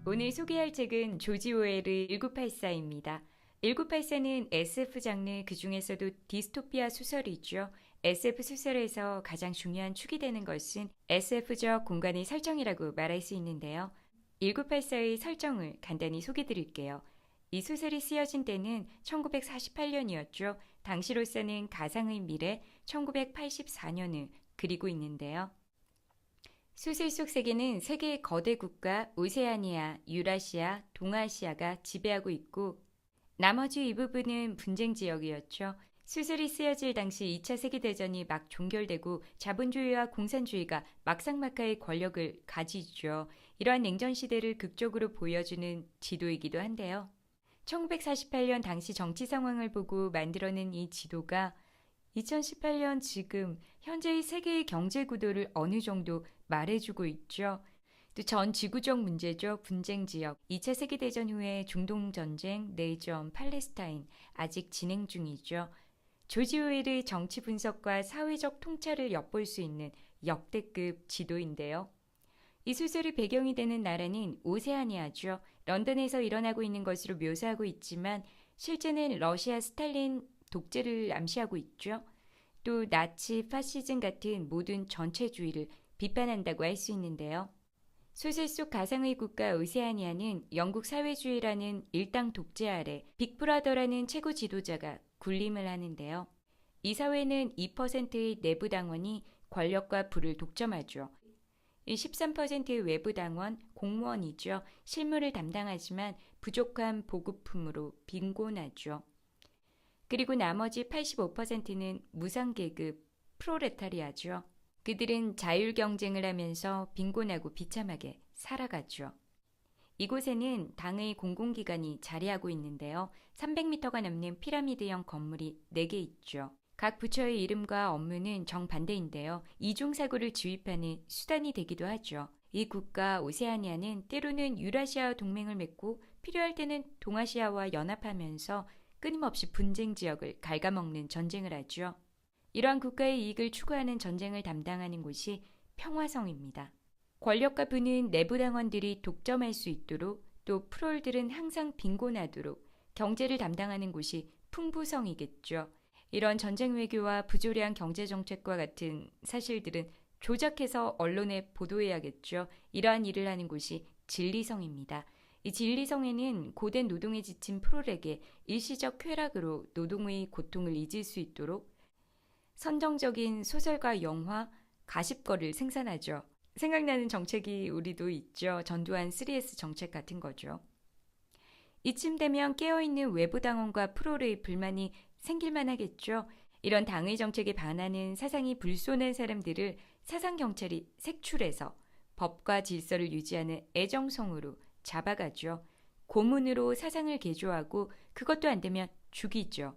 오늘 소개할 책은 조지 오웰의 1984입니다. 1984는 SF 장르 그 중에서도 디스토피아 소설이죠. SF 소설에서 가장 중요한 축이 되는 것은 SF적 공간의 설정이라고 말할 수 있는데요. 1984의 설정을 간단히 소개드릴게요. 이 소설이 쓰여진 때는 1948년이었죠. 당시로서는 가상의 미래 1984년을 그리고 있는데요. 소설 속 세계는 세계의 거대 국가 오세아니아, 유라시아, 동아시아가 지배하고 있고 나머지 이 부분은 분쟁 지역이었죠. 소설이 쓰여질 당시 2차 세계대전이 막 종결되고 자본주의와 공산주의가 막상막하의 권력을 가지죠. 이러한 냉전 시대를 극적으로 보여주는 지도이기도 한데요. 1948년 당시 정치 상황을 보고 만들어낸 이 지도가 2018년 지금 현재의 세계의 경제 구도를 어느 정도 말해주고 있죠. 또 전 지구적 문제죠. 분쟁 지역. 2차 세계대전 후에 중동 전쟁, 내전, 팔레스타인 아직 진행 중이죠. 조지 오웰의 정치 분석과 사회적 통찰을 엿볼 수 있는 역대급 지도인데요. 이 소설이 배경이 되는 나라는 오세아니아죠. 런던에서 일어나고 있는 것으로 묘사하고 있지만 실제는 러시아 스탈린 독재를 암시하고 있죠. 또 나치, 파시즘 같은 모든 전체주의를 비판한다고 할 수 있는데요. 소설 속 가상의 국가 오세아니아는 영국 사회주의라는 일당 독재 아래 빅브라더라는 최고 지도자가 군림을 하는데요. 이 사회는 2%의 내부 당원이 권력과 부를 독점하죠. 이 13%의 외부 당원, 공무원이죠. 실무를 담당하지만 부족한 보급품으로 빈곤하죠. 그리고 나머지 85%는 무상계급, 프로레타리아죠. 그들은 자율 경쟁을 하면서 빈곤하고 비참하게 살아가죠. 이곳에는 당의 공공기관이 자리하고 있는데요. 300m가 넘는 피라미드형 건물이 4개 있죠. 각 부처의 이름과 업무는 정반대인데요. 이중사고를 지휘하는 수단이 되기도 하죠. 이 국가 오세아니아는 때로는 유라시아와 동맹을 맺고 필요할 때는 동아시아와 연합하면서 끊임없이 분쟁 지역을 갉아먹는 전쟁을 하죠. 이러한 국가의 이익을 추구하는 전쟁을 담당하는 곳이 평화성입니다. 권력과 부는 내부 당원들이 독점할 수 있도록 또 프롤들은 항상 빈곤하도록 경제를 담당하는 곳이 풍부성이겠죠. 이런 전쟁 외교와 부조리한 경제 정책과 같은 사실들은 조작해서 언론에 보도해야겠죠. 이러한 일을 하는 곳이 진리성입니다. 이 진리성에는 고된 노동에 지친 프롤에게 일시적 쾌락으로 노동의 고통을 잊을 수 있도록 선정적인 소설과 영화, 가십거를 생산하죠. 생각나는 정책이 우리도 있죠. 전두환 3S 정책 같은 거죠. 이쯤 되면 깨어있는 외부 당원과 프롤의 불만이 생길만 하겠죠. 이런 당의 정책에 반하는 사상이 불손한 사람들을 사상경찰이 색출해서 법과 질서를 유지하는 애정성으로 잡아가죠. 고문으로 사상을 개조하고 그것도 안 되면 죽이죠.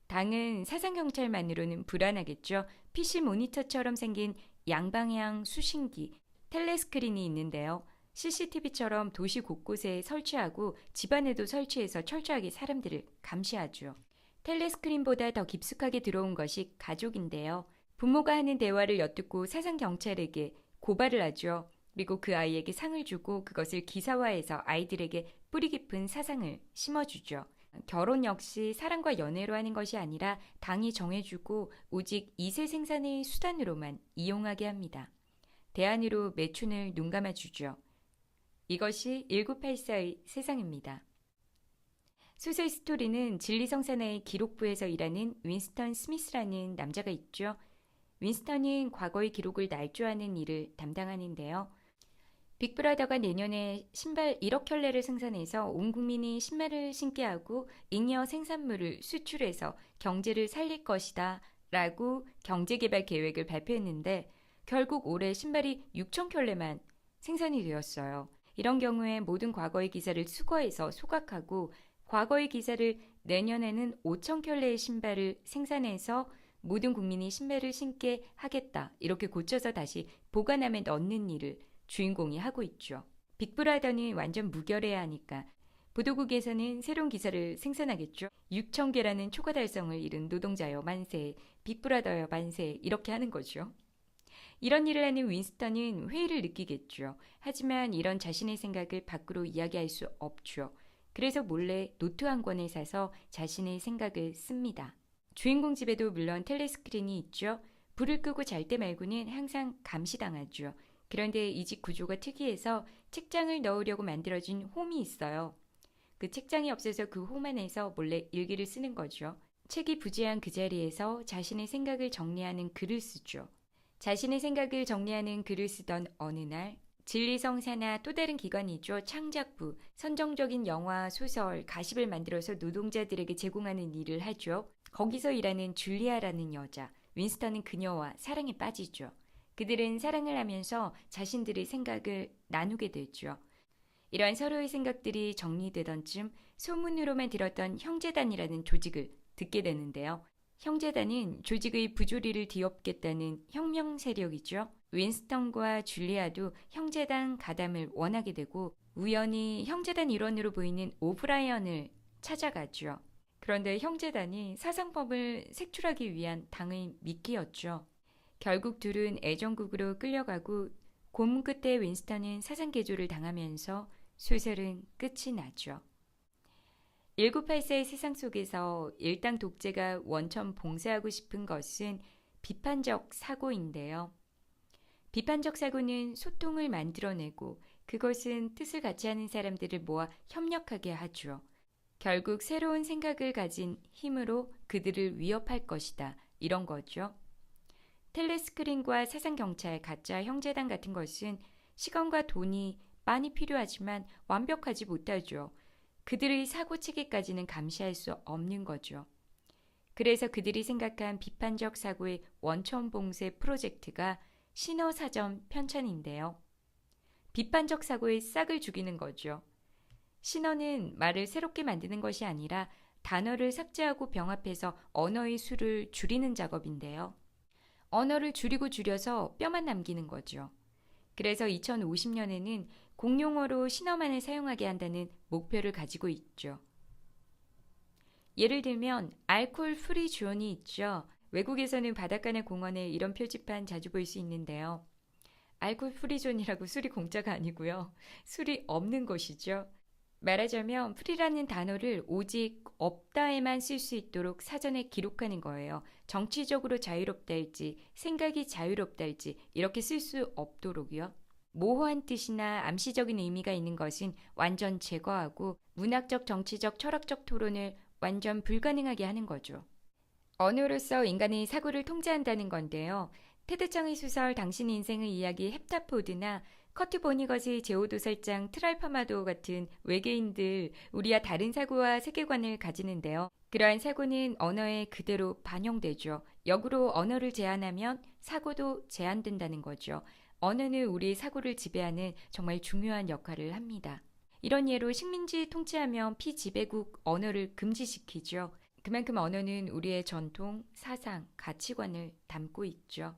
당은 사상경찰만으로는 불안하겠죠. PC 모니터처럼 생긴 양방향 수신기, 텔레스크린이 있는데요. CCTV처럼 도시 곳곳에 설치하고 집안에도 설치해서 철저하게 사람들을 감시하죠. 텔레스크린보다 더 깊숙하게 들어온 것이 가족인데요. 부모가 하는 대화를 엿듣고 사상경찰에게 고발을 하죠. 그리고 그 아이에게 상을 주고 그것을 기사화해서 아이들에게 뿌리 깊은 사상을 심어주죠. 결혼 역시 사랑과 연애로 하는 것이 아니라 당이 정해주고 오직 이세 생산의 수단으로만 이용하게 합니다. 대안으로 매춘을 눈감아주죠. 이것이 1984의 세상입니다. 소설 스토리는 진리성사나의 기록부에서 일하는 윈스턴 스미스라는 남자가 있죠. 윈스턴은 과거의 기록을 날조하는 일을 담당하는데요. 빅브라더가 내년에 신발 1억 켤레를 생산해서 온 국민이 신발을 신게 하고 잉여 생산물을 수출해서 경제를 살릴 것이다 라고 경제개발 계획을 발표했는데 결국 올해 신발이 6천 켤레만 생산이 되었어요. 이런 경우에 모든 과거의 기사를 수거해서 소각하고 과거의 기사를 내년에는 5천 켤레의 신발을 생산해서 모든 국민이 신발을 신게 하겠다. 이렇게 고쳐서 다시 보관함에 넣는 일을 주인공이 하고 있죠. 빅브라더는 완전 무결해야 하니까 보도국에서는 새로운 기사를 생산하겠죠. 6천 개라는 초과 달성을 이룬 노동자여 만세, 빅브라더여 만세 이렇게 하는 거죠. 이런 일을 하는 윈스턴은 회의를 느끼겠죠. 하지만 이런 자신의 생각을 밖으로 이야기할 수 없죠. 그래서 몰래 노트 한 권을 사서 자신의 생각을 씁니다. 주인공 집에도 물론 텔레스크린이 있죠. 불을 끄고 잘 때 말고는 항상 감시당하죠. 그런데 이 집 구조가 특이해서 책장을 넣으려고 만들어진 홈이 있어요. 그 책장이 없어서 그 홈 안에서 몰래 일기를 쓰는 거죠. 책이 부재한 그 자리에서 자신의 생각을 정리하는 글을 쓰죠. 자신의 생각을 정리하는 글을 쓰던 어느 날 진리성 산하 또 다른 기관이죠. 창작부, 선정적인 영화, 소설, 가십을 만들어서 노동자들에게 제공하는 일을 하죠. 거기서 일하는 줄리아라는 여자, 윈스턴은 그녀와 사랑에 빠지죠. 그들은 사랑을 하면서 자신들의 생각을 나누게 되죠. 이러한 서로의 생각들이 정리되던 쯤 소문으로만 들었던 형제단이라는 조직을 듣게 되는데요. 형제단은 조직의 부조리를 뒤엎겠다는 혁명 세력이죠. 윈스턴과 줄리아도 형제단 가담을 원하게 되고 우연히 형제단 일원으로 보이는 오브라이언을 찾아가죠. 그런데 형제단이 사상법을 색출하기 위한 당의 미끼였죠. 결국 둘은 애정국으로 끌려가고 고문 끝에 윈스턴은 사상개조를 당하면서 소설은 끝이 나죠. 1984의 세상 속에서 일당 독재가 원천 봉쇄하고 싶은 것은 비판적 사고인데요. 비판적 사고는 소통을 만들어내고 그것은 뜻을 같이 하는 사람들을 모아 협력하게 하죠. 결국 새로운 생각을 가진 힘으로 그들을 위협할 것이다. 이런 거죠. 텔레스크린과 사상경찰, 가짜 형제단 같은 것은 시간과 돈이 많이 필요하지만 완벽하지 못하죠. 그들의 사고체계까지는 감시할 수 없는 거죠. 그래서 그들이 생각한 비판적 사고의 원천봉쇄 프로젝트가 신어사전 편찬인데요. 비판적 사고의 싹을 죽이는 거죠. 신어는 말을 새롭게 만드는 것이 아니라 단어를 삭제하고 병합해서 언어의 수를 줄이는 작업인데요. 언어를 줄여서 뼈만 남기는 거죠. 그래서 2050년에는 공용어로 신어만을 사용하게 한다는 목표를 가지고 있죠. 예를 들면 알코올 프리 존이 있죠. 외국에서는 바닷가나 공원에 이런 표지판 자주 볼 수 있는데요. 알코올 프리 존이라고 술이 공짜가 아니고요. 술이 없는 곳이죠. 말하자면 프리라는 단어를 오직 없다에만 쓸 수 있도록 사전에 기록하는 거예요. 정치적으로 자유롭다일지 생각이 자유롭다일지 이렇게 쓸 수 없도록요. 모호한 뜻이나 암시적인 의미가 있는 것은 완전 제거하고 문학적, 정치적, 철학적 토론을 완전 불가능하게 하는 거죠. 언어로서 인간의 사고를 통제한다는 건데요. 테드 창의 소설 당신 인생의 이야기 헵타포드나 커트 보니것의 제오도살장 트랄파마도 같은 외계인들 우리와 다른 사고와 세계관을 가지는데요. 그러한 사고는 언어에 그대로 반영되죠. 역으로 언어를 제한하면 사고도 제한된다는 거죠. 언어는 우리의 사고를 지배하는 정말 중요한 역할을 합니다. 이런 예로 식민지 통치하면 피지배국 언어를 금지시키죠. 그만큼 언어는 우리의 전통, 사상, 가치관을 담고 있죠.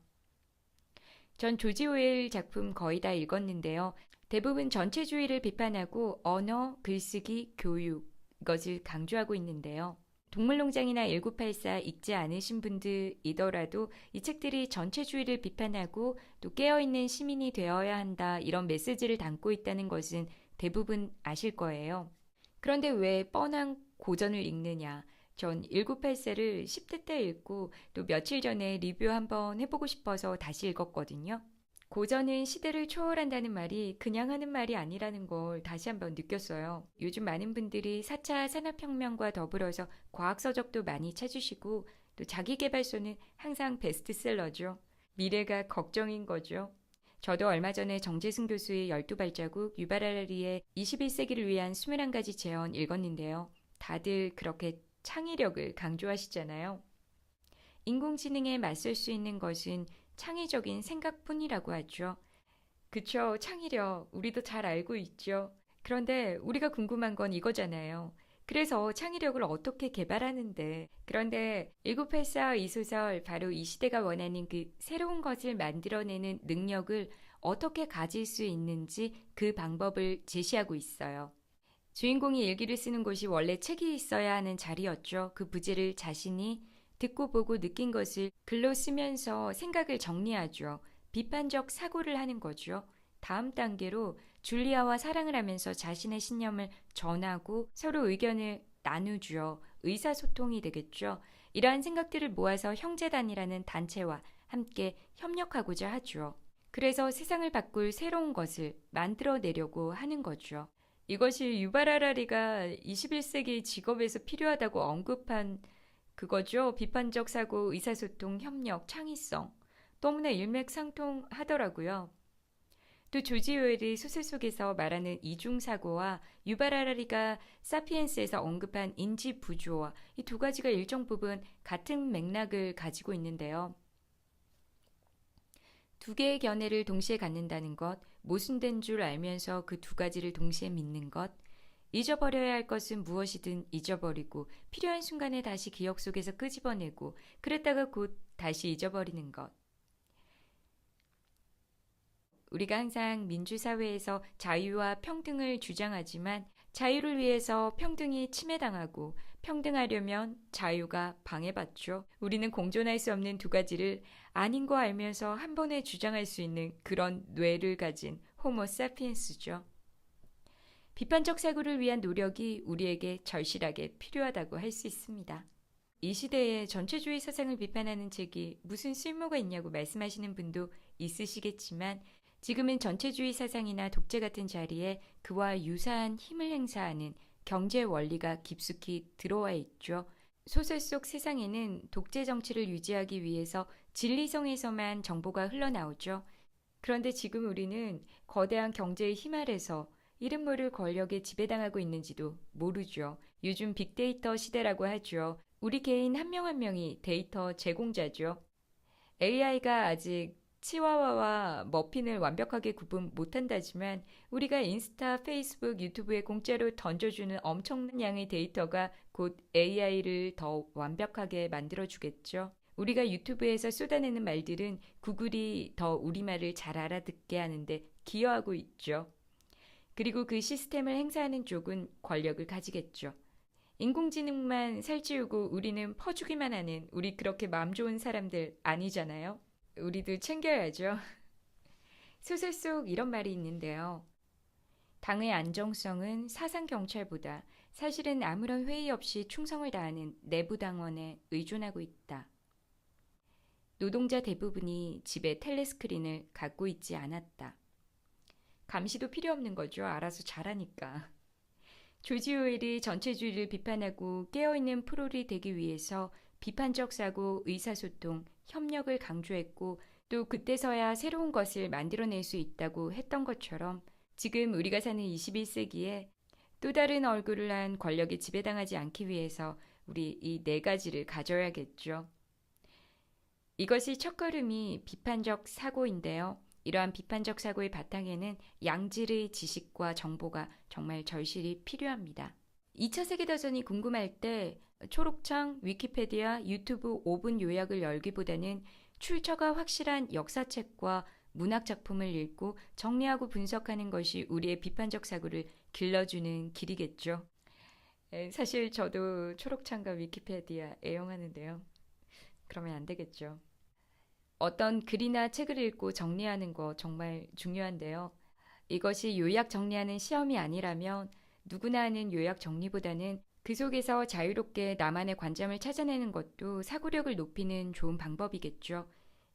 전 조지 오웰 작품 거의 다 읽었는데요. 대부분 전체주의를 비판하고 언어, 글쓰기, 교육 이것을 강조하고 있는데요. 동물농장이나 1984 읽지 않으신 분들이더라도 이 책들이 전체주의를 비판하고 또 깨어있는 시민이 되어야 한다 이런 메시지를 담고 있다는 것은 대부분 아실 거예요. 그런데 왜 뻔한 고전을 읽느냐? 전 1984를 10대 때 읽고 또 며칠 전에 리뷰 한번 해보고 싶어서 다시 읽었거든요. 고전은 시대를 초월한다는 말이 그냥 하는 말이 아니라는 걸 다시 한번 느꼈어요. 요즘 많은 분들이 4차 산업혁명과 더불어서 과학서적도 많이 찾으시고 또 자기계발서는 항상 베스트셀러죠. 미래가 걱정인 거죠. 저도 얼마 전에 정재승 교수의 12발자국, 유발 하라리의 21세기를 위한 21가지 제언 읽었는데요. 다들 그렇게 창의력을 강조하시잖아요. 인공지능에 맞설 수 있는 것은 창의적인 생각뿐이라고 하죠. 그쵸, 창의력. 우리도 잘 알고 있죠. 그런데 우리가 궁금한 건 이거잖아요. 그래서 창의력을 어떻게 개발하는데. 그런데 1984 이 소설 바로 이 시대가 원하는 그 새로운 것을 만들어내는 능력을 어떻게 가질 수 있는지 그 방법을 제시하고 있어요. 주인공이 일기를 쓰는 곳이 원래 책이 있어야 하는 자리였죠. 그 부재를 자신이 듣고 보고 느낀 것을 글로 쓰면서 생각을 정리하죠. 비판적 사고를 하는 거죠. 다음 단계로 줄리아와 사랑을 하면서 자신의 신념을 전하고 서로 의견을 나누죠. 의사소통이 되겠죠. 이러한 생각들을 모아서 형제단이라는 단체와 함께 협력하고자 하죠. 그래서 세상을 바꿀 새로운 것을 만들어내려고 하는 거죠. 이것이 유발 하라리가 21세기 직업에서 필요하다고 언급한 그거죠. 비판적 사고, 의사소통, 협력, 창의성. 너무나 일맥상통하더라고요. 또 조지 오웰이 소설 속에서 말하는 이중사고와 유발 하라리가 사피엔스에서 언급한 인지 부조화, 이 두 가지가 일정 부분 같은 맥락을 가지고 있는데요. 두 개의 견해를 동시에 갖는다는 것, 모순된 줄 알면서 그 두 가지를 동시에 믿는 것, 잊어버려야 할 것은 무엇이든 잊어버리고 필요한 순간에 다시 기억 속에서 끄집어내고 그랬다가 곧 다시 잊어버리는 것. 우리가 항상 민주사회에서 자유와 평등을 주장하지만 자유를 위해서 평등이 침해당하고 평등하려면 자유가 방해받죠. 우리는 공존할 수 없는 두 가지를 아닌 거 알면서 한 번에 주장할 수 있는 그런 뇌를 가진 호모 사피엔스죠. 비판적 사고를 위한 노력이 우리에게 절실하게 필요하다고 할 수 있습니다. 이 시대에 전체주의 사상을 비판하는 책이 무슨 쓸모가 있냐고 말씀하시는 분도 있으시겠지만 지금은 전체주의 사상이나 독재 같은 자리에 그와 유사한 힘을 행사하는 경제 원리가 깊숙이 들어와 있죠. 소설 속 세상에는 독재 정치를 유지하기 위해서 진리성에서만 정보가 흘러나오죠. 그런데 지금 우리는 거대한 경제의 힘 아래서 이름 모를 권력에 지배당하고 있는지도 모르죠. 요즘 빅데이터 시대라고 하죠. 우리 개인 한 명 한 명이 데이터 제공자죠. AI가 아직 치와와와 머핀을 완벽하게 구분 못한다지만 우리가 인스타, 페이스북, 유튜브에 공짜로 던져주는 엄청난 양의 데이터가 곧 AI를 더 완벽하게 만들어주겠죠. 우리가 유튜브에서 쏟아내는 말들은 구글이 더 우리말을 잘 알아듣게 하는데 기여하고 있죠. 그리고 그 시스템을 행사하는 쪽은 권력을 가지겠죠. 인공지능만 살찌우고 우리는 퍼주기만 하는 우리 그렇게 마음 좋은 사람들 아니잖아요. 우리도 챙겨야죠. 소설 속 이런 말이 있는데요. 당의 안정성은 사상경찰보다 사실은 아무런 회의 없이 충성을 다하는 내부 당원에 의존하고 있다. 노동자 대부분이 집에 텔레스크린을 갖고 있지 않았다. 감시도 필요 없는 거죠. 알아서 잘하니까. 조지 오웰이 전체주의를 비판하고 깨어있는 프롤이 되기 위해서 비판적 사고, 의사소통, 협력을 강조했고 또 그때서야 새로운 것을 만들어낼 수 있다고 했던 것처럼 지금 우리가 사는 21세기에 또 다른 얼굴을 한 권력에 지배당하지 않기 위해서 우리 이 네 가지를 가져야겠죠. 이것이 첫걸음이 비판적 사고인데요. 이러한 비판적 사고의 바탕에는 양질의 지식과 정보가 정말 절실히 필요합니다. 2차 세계대전이 궁금할 때 초록창, 위키페디아, 유튜브 5분 요약을 열기보다는 출처가 확실한 역사책과 문학작품을 읽고 정리하고 분석하는 것이 우리의 비판적 사고를 길러주는 길이겠죠. 사실 저도 초록창과 위키페디아 애용하는데요. 그러면 안 되겠죠. 어떤 글이나 책을 읽고 정리하는 거 정말 중요한데요. 이것이 요약 정리하는 시험이 아니라면 누구나 하는 요약 정리보다는 그 속에서 자유롭게 나만의 관점을 찾아내는 것도 사고력을 높이는 좋은 방법이겠죠.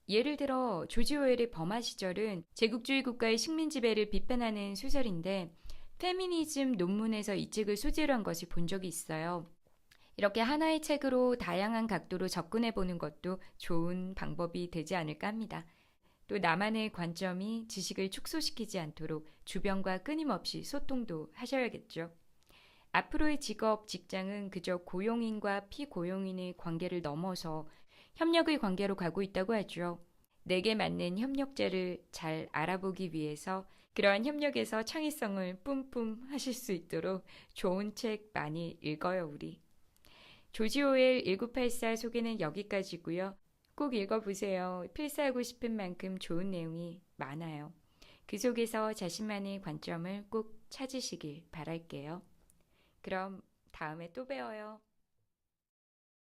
예를 들어 조지 오웰의 버마 시절은 제국주의 국가의 식민 지배를 비판하는 소설인데 페미니즘 논문에서 이 책을 소재로 한 것을 본 적이 있어요. 이렇게 하나의 책으로 다양한 각도로 접근해 보는 것도 좋은 방법이 되지 않을까 합니다. 또 나만의 관점이 지식을 축소시키지 않도록 주변과 끊임없이 소통도 하셔야겠죠. 앞으로의 직업, 직장은 그저 고용인과 피고용인의 관계를 넘어서 협력의 관계로 가고 있다고 하죠. 내게 맞는 협력자를 잘 알아보기 위해서 그러한 협력에서 창의성을 뿜뿜 하실 수 있도록 좋은 책 많이 읽어요, 우리. 조지 오웰 1984 소개는 여기까지고요. 꼭 읽어보세요. 필사하고 싶은 만큼 좋은 내용이 많아요. 그 속에서 자신만의 관점을 꼭 찾으시길 바랄게요. 그럼 다음에 또 봬요.